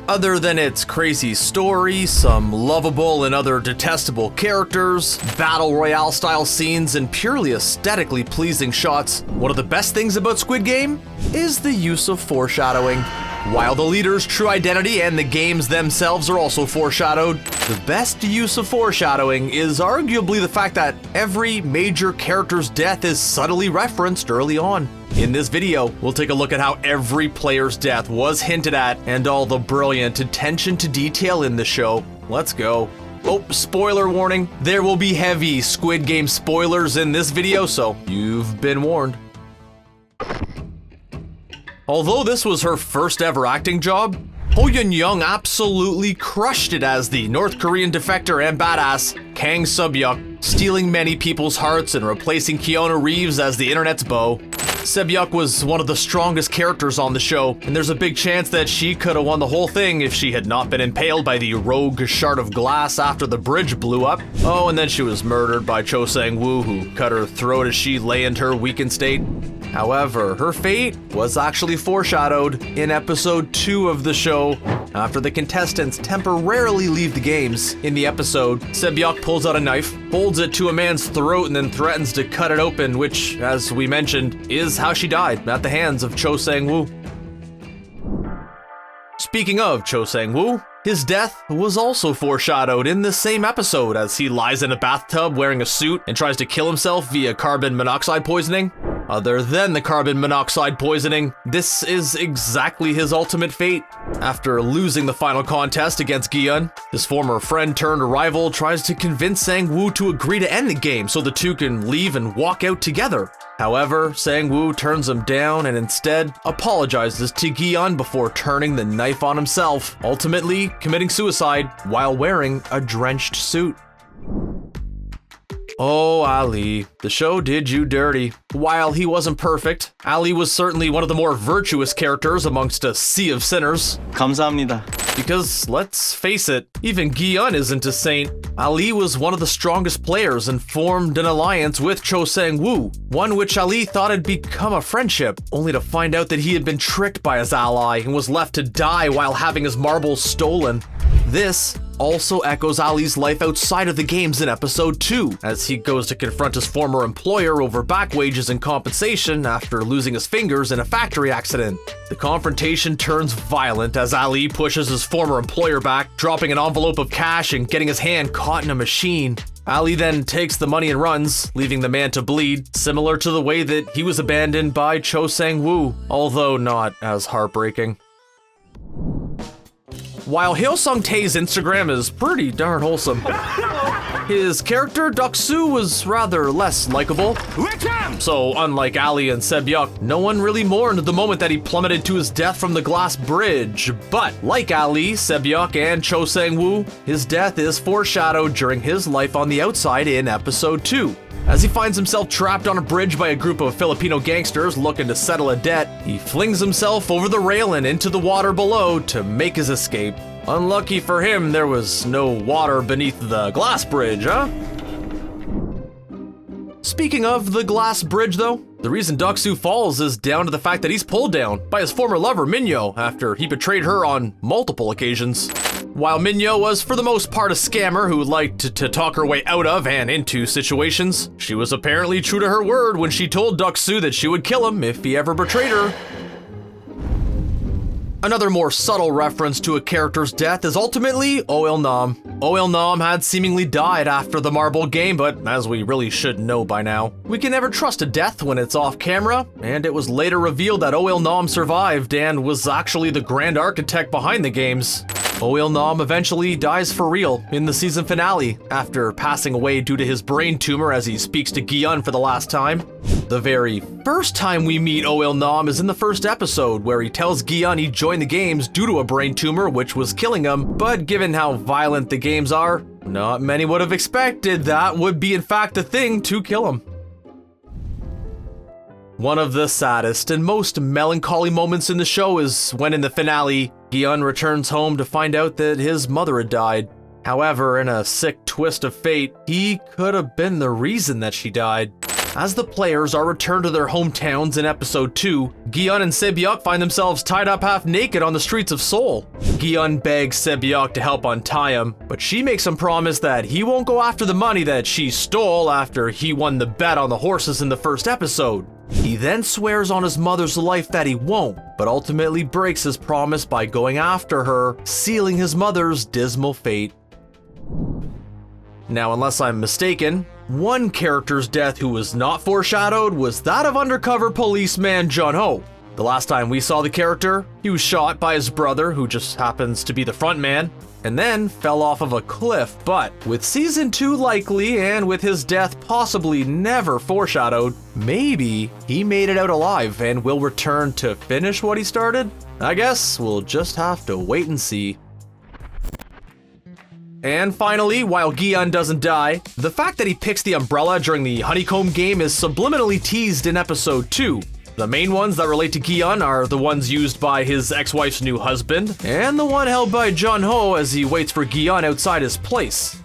Other than its crazy story, some lovable and other detestable characters, battle royale style scenes, and purely aesthetically pleasing shots, one of the best things about Squid Game is the use of foreshadowing. While the leader's true identity and the games themselves are also foreshadowed, the best use of foreshadowing is arguably the fact that every major character's death is subtly referenced early on. In this video, we'll take a look at how every player's death was hinted at and all the brilliant attention to detail in the show. Let's go. Oh, spoiler warning, there will be heavy Squid Game spoilers in this video, so you've been warned. Although this was her first ever acting job, Ho Yun-young absolutely crushed it as the North Korean defector and badass Kang Sa-byeok, stealing many people's hearts and replacing Keanu Reeves as the internet's beau. Sae-byeok was one of the strongest characters on the show, and there's a big chance that she could have won the whole thing if she had not been impaled by the rogue shard of glass after the bridge blew up. Oh, and then she was murdered by Cho Sang-woo, who cut her throat as she lay in her weakened state. However, her fate was actually foreshadowed in episode 2 of the show, after the contestants temporarily leave the games. In the episode, Sae-byeok pulls out a knife, holds it to a man's throat, and then threatens to cut it open, which, as we mentioned, is how she died at the hands of Cho Sang-woo. Speaking of Cho Sang-woo, his death was also foreshadowed in the same episode as he lies in a bathtub wearing a suit and tries to kill himself via carbon monoxide poisoning. Other than the carbon monoxide poisoning, this is exactly his ultimate fate. After losing the final contest against Gi-hun, his former friend turned rival tries to convince Sang-woo to agree to end the game so the two can leave and walk out together. However, Sang-woo turns him down and instead apologizes to Gi-hun before turning the knife on himself, ultimately committing suicide while wearing a drenched suit. Oh, Ali, the show did you dirty. While he wasn't perfect, Ali was certainly one of the more virtuous characters amongst a sea of sinners. 감사합니다. Because, let's face it, even Gi-hun isn't a saint. Ali was one of the strongest players and formed an alliance with Cho Sang-woo, one which Ali thought had become a friendship, only to find out that he had been tricked by his ally and was left to die while having his marbles stolen. This also echoes Ali's life outside of the games in episode 2, as he goes to confront his former employer over back wages and compensation after losing his fingers in a factory accident. The confrontation turns violent as Ali pushes his former employer back, dropping an envelope of cash and getting his hand caught in a machine. Ali then takes the money and runs, leaving the man to bleed, similar to the way that he was abandoned by Cho Sang-woo, although not as heartbreaking. While Hyo-sung-tae's Instagram is pretty darn wholesome, his character Deok-su was rather less likable. So unlike Ali and Sae-byeok, no one really mourned the moment that he plummeted to his death from the glass bridge. But like Ali, Sae-byeok, and Cho Sang-woo, his death is foreshadowed during his life on the outside in episode 2. As he finds himself trapped on a bridge by a group of Filipino gangsters looking to settle a debt, he flings himself over the rail and into the water below to make his escape. Unlucky for him, there was no water beneath the glass bridge, huh? Speaking of the glass bridge though, the reason Deok-su falls is down to the fact that he's pulled down by his former lover Mi-nyeo after he betrayed her on multiple occasions. While Mi-nyeo was for the most part a scammer who liked to talk her way out of and into situations, she was apparently true to her word when she told Deok-su that she would kill him if he ever betrayed her. Another more subtle reference to a character's death is ultimately Oh-il-nam. Oh-il-nam had seemingly died after the marble game, but as we really should know by now, we can never trust a death when it's off camera, and it was later revealed that Oh-il-nam survived and was actually the grand architect behind the games. Oh-il-nam eventually dies for real in the season finale after passing away due to his brain tumor as he speaks to Gi-hun for the last time. The very first time we meet Oh-il-nam is in the first episode, where he tells Gi-hun he joined the games due to a brain tumor which was killing him, but given how violent the games are, not many would have expected that would be in fact the thing to kill him. One of the saddest and most melancholy moments in the show is when in the finale, Gi-hun returns home to find out that his mother had died. However, in a sick twist of fate, he could have been the reason that she died. As the players are returned to their hometowns in episode 2, Gi-hun and sae-byeok find themselves tied up half naked on the streets of Seoul. Gi-hun begs sae-byeok to help untie him, but she makes him promise that he won't go after the money that she stole after he won the bet on the horses in the first episode. He then swears on his mother's life that he won't, but ultimately breaks his promise by going after her, sealing his mother's dismal fate. Now, unless I'm mistaken, one character's death who was not foreshadowed was that of undercover policeman Jun-ho. The last time we saw the character, he was shot by his brother, who just happens to be the front man, and then fell off of a cliff. But with season 2 likely, and with his death possibly never foreshadowed, maybe he made it out alive and will return to finish what he started? I guess we'll just have to wait and see. And finally, while Gi-hun doesn't die, the fact that he picks the umbrella during the honeycomb game is subliminally teased in episode 2. The main ones that relate to Gi-hun are the ones used by his ex-wife's new husband, and the one held by Jun-ho as he waits for Gi-hun outside his place.